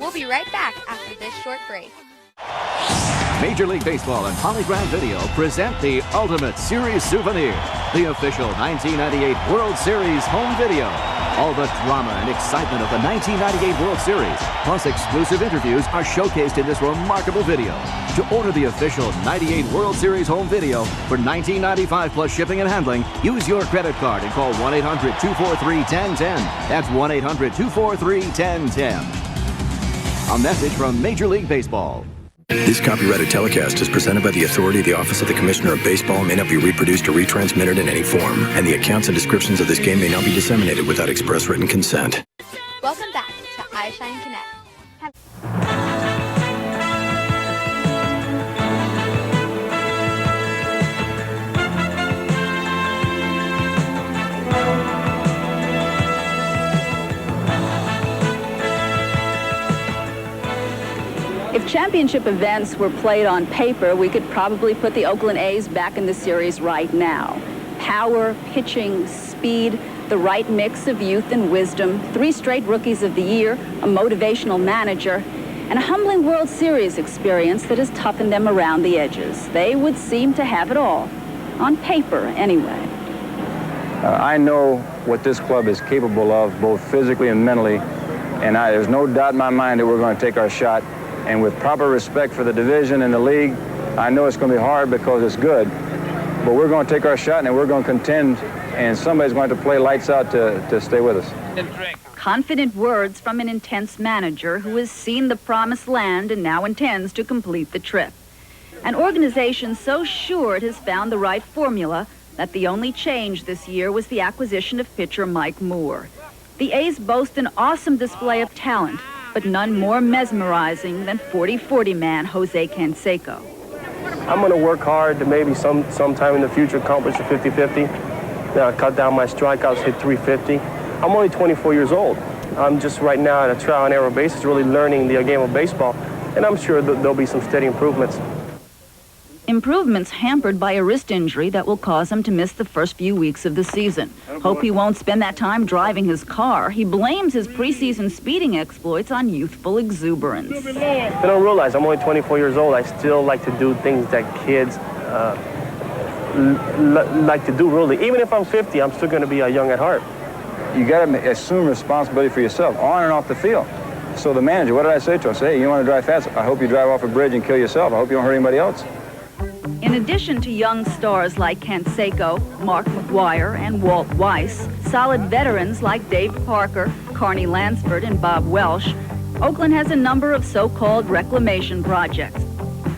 We'll be right back after this short break. Major League Baseball and Polygram Video present the Ultimate Series Souvenir, the official 1998 World Series home video. All the drama and excitement of the 1998 World Series, plus exclusive interviews, are showcased in this remarkable video. To order the official 98 World Series home video for $19.95 plus shipping and handling, use your credit card and call 1-800-243-1010. That's 1-800-243-1010. A message from Major League Baseball. This copyrighted telecast is presented by the authority of the Office of the Commissioner of Baseball, may not be reproduced or retransmitted in any form, and the accounts and descriptions of this game may not be disseminated without express written consent. Welcome back to iShine Connect. If championship events were played on paper, we could probably put the Oakland A's back in the series right now. Power, pitching, speed, the right mix of youth and wisdom, 3 straight Rookies of the Year, a motivational manager, and a humbling World Series experience that has toughened them around the edges. They would seem to have it all, on paper anyway. I know what this club is capable of, both physically and mentally, and there's no doubt in my mind that we're going to take our shot. And with proper respect for the division and the league, I know it's going to be hard because it's good. But we're going to take our shot and we're going to contend, and somebody's going to play lights out to stay with us. Confident words from an intense manager who has seen the promised land and now intends to complete the trip. An organization so sure it has found the right formula that the only change this year was the acquisition of pitcher Mike Moore. The A's boast an awesome display of talent, but none more mesmerizing than 40-40 man Jose Canseco. I'm going to work hard to maybe sometime in the future accomplish a 50-50. Cut down my strikeouts, hit 350. I'm only 24 years old. I'm just right now at a trial and error basis, really learning the game of baseball, and I'm sure that there'll be some steady improvements. Improvements hampered by a wrist injury that will cause him to miss the first few weeks of the season. Hope he won't spend that time driving his car. He blames his preseason speeding exploits on youthful exuberance. They don't realize I'm only 24 years old. I still like to do things that kids like to do, really. Even if I'm 50, I'm still going to be young at heart. You got to assume responsibility for yourself, on and off the field. So the manager, what did I say to him? I said, hey, you want to drive fast? I hope you drive off a bridge and kill yourself. I hope you don't hurt anybody else. In addition to young stars like Canseco, Mark McGwire, and Walt Weiss, solid veterans like Dave Parker, Carney Lansford, and Bob Welsh, Oakland has a number of so-called reclamation projects.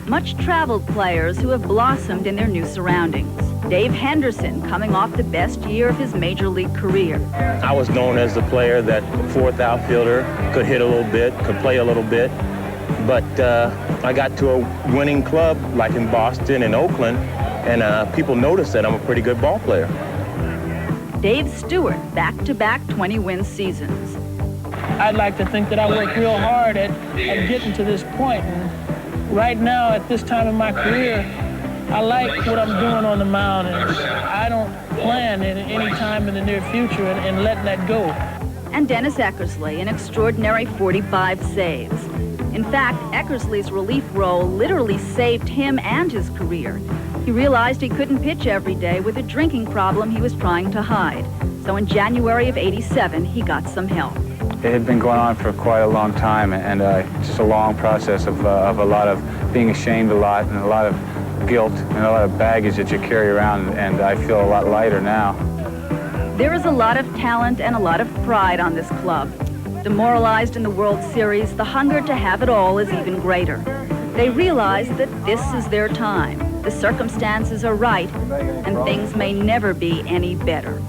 Much-traveled players who have blossomed in their new surroundings. Dave Henderson coming off the best year of his major league career. I was known as the player that fourth outfielder, could hit a little bit, could play a little bit. But I got to a winning club like in Boston and Oakland, and people noticed that I'm a pretty good ball player. Dave Stewart, back-to-back 20-win seasons. I'd like to think that I worked real hard at getting to this point. And right now, at this time in my career, I like what I'm doing on the mound, and I don't plan at any time in the near future in letting that go. And Dennis Eckersley, an extraordinary 45 saves. In fact, Eckersley's relief role literally saved him and his career. He realized he couldn't pitch every day with a drinking problem he was trying to hide. So in January of '87, he got some help. It had been going on for quite a long time, and just a long process of a lot of being ashamed a lot, and a lot of guilt, and a lot of baggage that you carry around, and I feel a lot lighter now. There is a lot of talent and a lot of pride on this club. Demoralized in the World Series, the hunger to have it all is even greater. They realize that this is their time. The circumstances are right, and things may never be any better.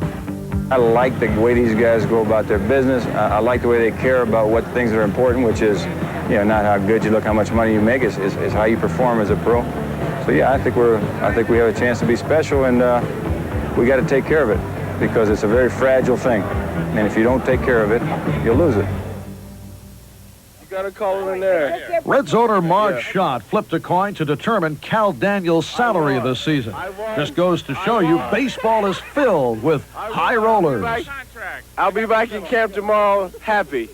I like the way these guys go about their business. I like the way they care about what things are important, which is, not how good you look, how much money you make, is how you perform as a pro. So yeah, I think we have a chance to be special, and we got to take care of it, because it's a very fragile thing. And if you don't take care of it, you'll lose it. You got to call it in there. Reds owner Marge Schott flipped a coin to determine Cal Daniels' salary this season. This goes to show you baseball is filled with high rollers. I'll be back in camp tomorrow happy.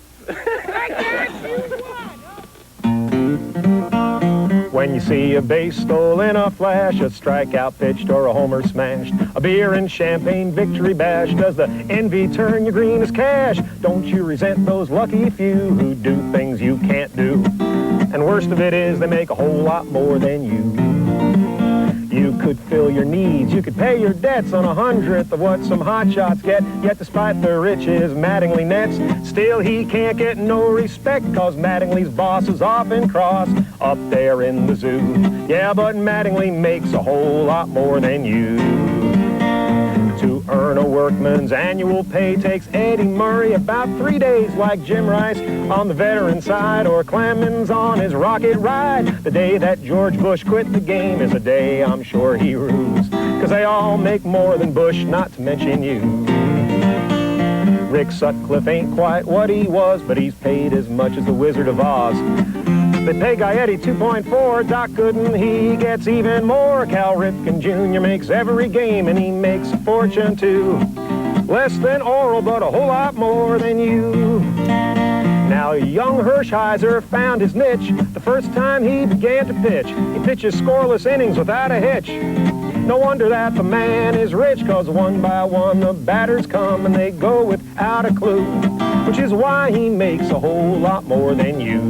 When you see a base stolen, a flash, a strikeout pitched, or a homer smashed, a beer and champagne victory bash, does the envy turn you green as cash? Don't you resent those lucky few who do things you can't do? And worst of it is they make a whole lot more than you. You could fill your needs, you could pay your debts on 100th of what some hotshots get. Yet despite the riches Mattingly nets, still he can't get no respect, cause Mattingly's boss is often cross up there in the zoo. Yeah, but Mattingly makes a whole lot more than you. To earn a workman's annual pay takes Eddie Murray about 3 days, like Jim Rice on the veteran side, or Clemens on his rocket ride. The day that George Bush quit the game is a day I'm sure he rues, cause they all make more than Bush, not to mention you. Rick Sutcliffe ain't quite what he was, but he's paid as much as the Wizard of Oz. They pay Gaetti 2.4, Doc Gooden, he gets even more. Cal Ripken Jr. makes every game, and he makes a fortune too. Less than Oral, but a whole lot more than you. Now, young Hershiser found his niche the first time he began to pitch. He pitches scoreless innings without a hitch. No wonder that the man is rich, cause one by one the batters come and they go without a clue, which is why he makes a whole lot more than you.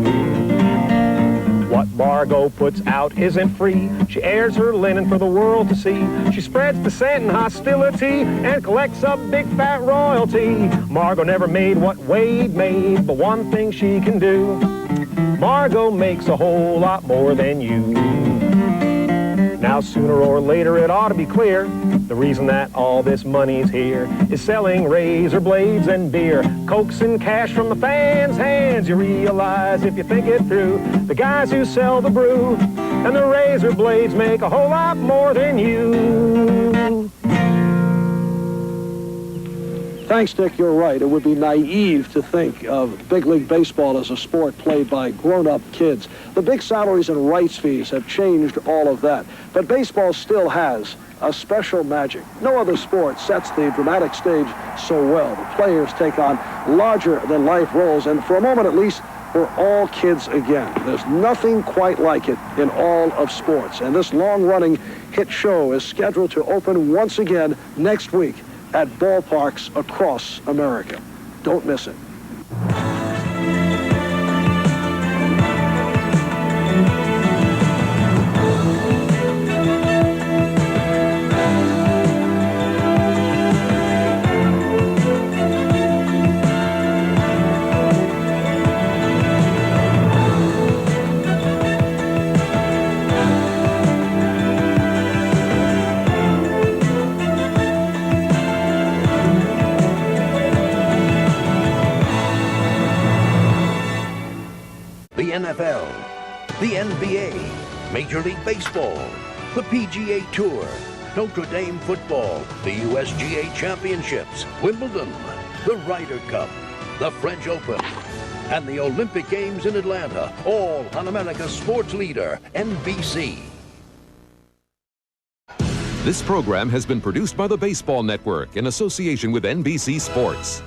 What Margot puts out isn't free. She airs her linen for the world to see. She spreads dissent and hostility and collects up big fat royalty. Margot never made what Wade made, but one thing she can do, Margot makes a whole lot more than you. Now sooner or later it ought to be clear, the reason that all this money's here is selling razor blades and beer, coaxing cash from the fans' hands. You realize if you think it through, the guys who sell the brew and the razor blades make a whole lot more than you. Thanks, Dick, you're right. It would be naive to think of big league baseball as a sport played by grown-up kids. The big salaries and rights fees have changed all of that. But baseball still has a special magic. No other sport sets the dramatic stage so well. The players take on larger-than-life roles, and for a moment at least, we're all kids again. There's nothing quite like it in all of sports. And this long-running hit show is scheduled to open once again next week at ballparks across America. Don't miss it. NFL, the NBA, Major League Baseball, the PGA Tour, Notre Dame football, the USGA Championships, Wimbledon, the Ryder Cup, the French Open, and the Olympic Games in Atlanta, all on America's sports leader, NBC. This program has been produced by the Baseball Network in association with NBC Sports.